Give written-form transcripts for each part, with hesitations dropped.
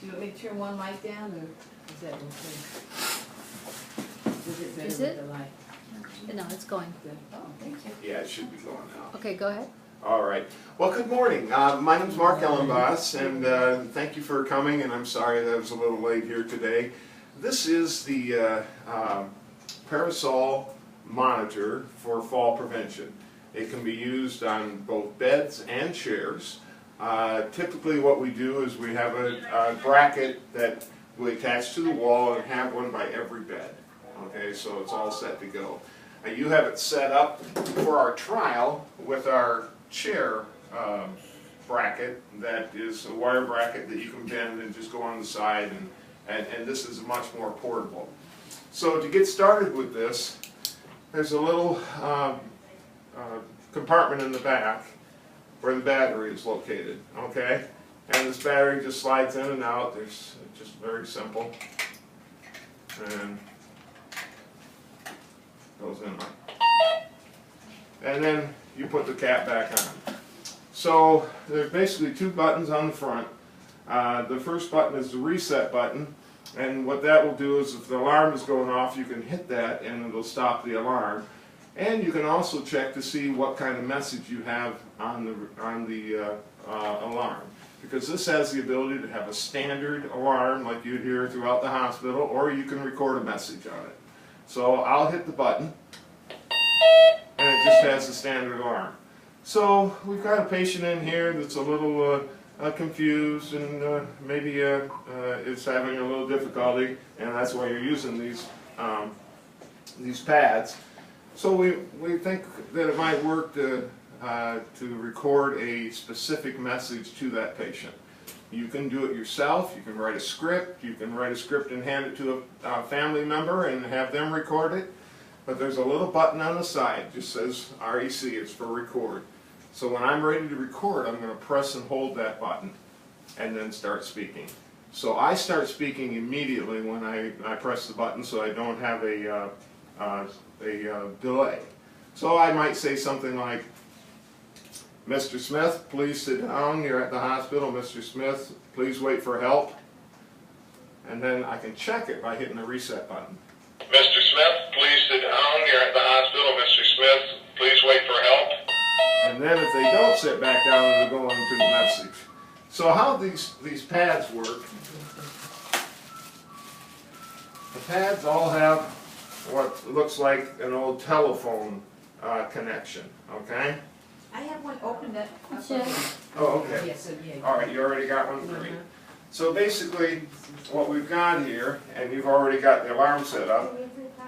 Do you want me to turn one light down, or is that okay? Is it better Is with it? the light? No, it's going. Good. Oh, thank you. Yeah, it should be going now. Okay, go ahead. All right. Well, good morning. My name is Mark Ellenboss, and thank you for coming, and I'm sorry that I was a little late here today. This is the Parasol monitor for fall prevention. It can be used on both beds and chairs. Typically what we do is we have a bracket that we attach to the wall and have one by every bed. Okay, so it's all set to go. You have it set up for our trial with our chair bracket that is a wire bracket that you can bend and just go on the side, and this is much more portable. So to get started with this, there's a little compartment in the back where the battery is located, okay? And this battery just slides in and out. It's just very simple. And goes in like. And then you put the cap back on. So there's basically two buttons on the front. The first button is the reset button, and what that will do is if the alarm is going off, you can hit that and it'll stop the alarm. And you can also check to see what kind of message you have on the alarm, because this has the ability to have a standard alarm like you'd hear throughout the hospital, or you can record a message on it. So I'll hit the button, and it just has the standard alarm. So we've got a patient in here that's a little confused and maybe is having a little difficulty, and that's why you're using these pads. So we think that it might work to record a specific message to that patient. You can do it yourself. You can write a script. You can write a script and hand it to a family member and have them record it. But there's a little button on the side. It just says REC. It's for record. So when I'm ready to record, I'm going to press and hold that button and then start speaking. So I start speaking immediately when I press the button, so I don't have a delay. So I might say something like, "Mr. Smith, please sit down. You're at the hospital. Mr. Smith, please wait for help." And then I can check it by hitting the reset button. "Mr. Smith, please sit down. You're at the hospital. Mr. Smith, please wait for help." And then if they don't sit back down, it'll go into the message. So how these pads work, the pads all have what looks like an old telephone connection, okay? I have one open that. Oh, okay. Yes, so yeah. All right, you already got one for me. So basically, what we've got here, and you've already got the alarm set up,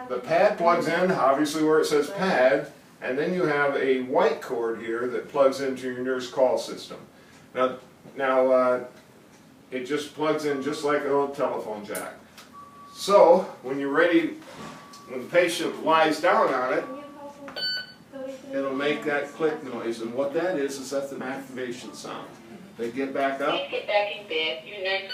the pad plugs in, obviously where it says pad, and then you have a white cord here that plugs into your nurse call system. Now it just plugs in just like an old telephone jack. So when you're ready, when the patient lies down on it, it'll make that click noise, and what that is that's an activation sound. They get back up. Please get back in bed. Your next.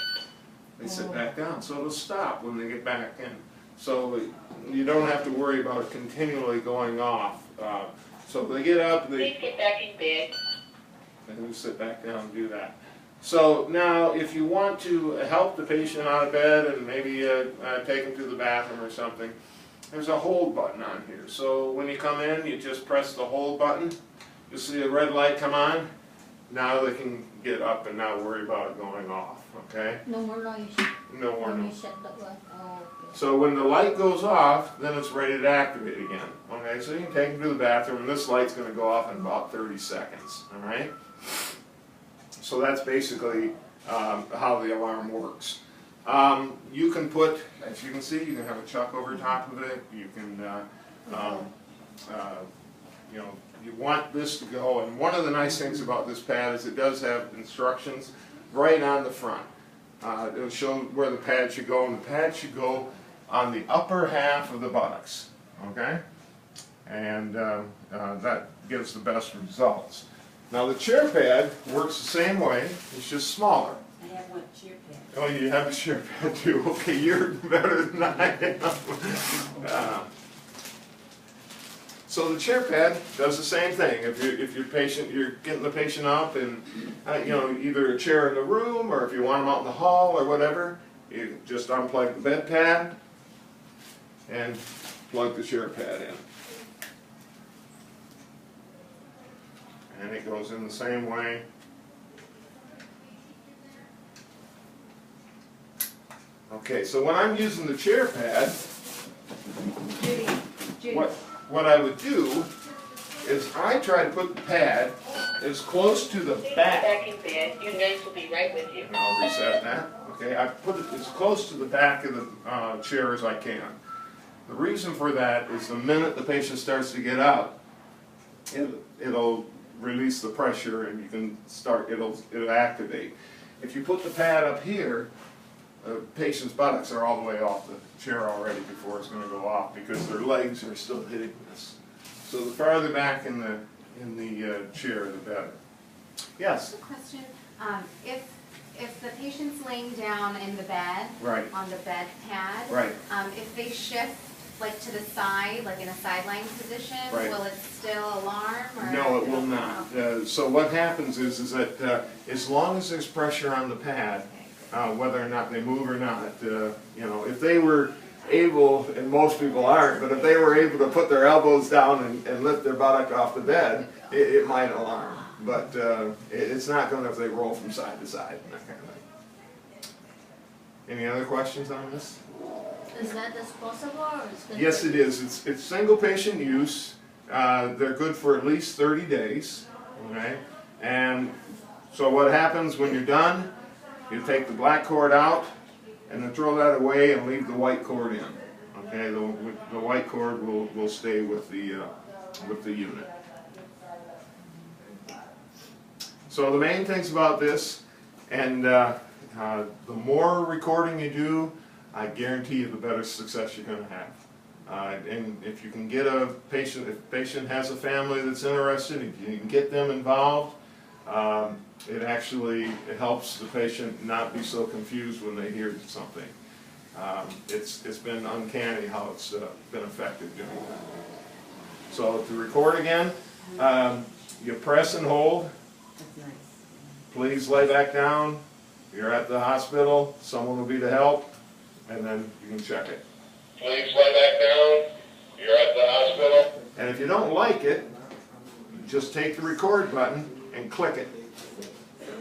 They sit back down, so it'll stop when they get back in. So you don't have to worry about it continually going off. So they get up, Please get back in bed. and we sit back down and do that. So now, if you want to help the patient out of bed and maybe take them to the bathroom or something, there's a hold button on here. So when you come in, you just press the hold button. You'll see a red light come on. Now they can get up and not worry about it going off, okay? No more noise. No more When you noise. set the light. Oh, okay. So when the light goes off, then it's ready to activate again. Okay, so you can take them to the bathroom, and this light's going to go off in about 30 seconds. All right? So that's basically how the alarm works. You can put, as you can see, you can have a chuck over top of it. You can, you know, you want this to go. And one of the nice things about this pad is it does have instructions right on the front. It'll show where the pad should go, and the pad should go on the upper half of the buttocks, okay? And that gives the best results. Now the chair pad works the same way, it's just smaller. I have one chair pad. Oh, you have a chair pad too. Okay, you're better than I am. So the chair pad does the same thing. If you're getting the patient up and you know, either a chair in the room or if you want them out in the hall or whatever, you just unplug the bed pad and plug the chair pad in. And it goes in the same way. Okay, so when I'm using the chair pad, Judy, what I would do is I try to put the pad as close to the back. Back in bed. Your nurse will be right with you. And I'll reset that. Okay, I put it as close to the back of the chair as I can. The reason for that is the minute the patient starts to get up, it'll release the pressure and you can start, it'll activate. If you put the pad up here, the patient's buttocks are all the way off the chair already before it's going to go off because their legs are still hitting this. So the farther back in the chair, the better. Yes? Just a question, if the patient's laying down in the bed, Right. on the bed pad, Right. if they shift like to the side, like in a sideline position, Right. will it still alarm or? No, it will not. So what happens is that as long as there's pressure on the pad, whether or not they move or not, you know, if they were able, and most people aren't, but if they were able to put their elbows down and lift their buttock off the bed, it might alarm. But it's not going to if they roll from side to side and that kind of thing. Any other questions on this? Is that disposable or is it? Yes, it is. It's single patient use. They're good for at least 30 days. Okay? And so what happens when you're done, you take the black cord out and then throw that away and leave the white cord in. Okay? The white cord will stay with the unit. So the main things about this, and the more recording you do, I guarantee you the better success you're going to have. And if you can get a patient, if the patient has a family that's interested, if you can get them involved, it actually helps the patient not be so confused when they hear something. It's been uncanny how it's been effective doing that. So to record again, you press and hold. That's nice. Please lay back down. You're at the hospital. Someone will be to help, and then you can check it. Please lay back down. You're at the hospital. And if you don't like it, just take the record button and click it.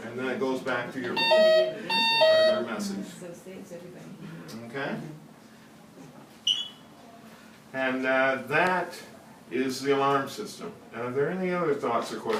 And then it goes back to your regular message. So saves everybody. Okay? And that is the alarm system. And are there any other thoughts or questions?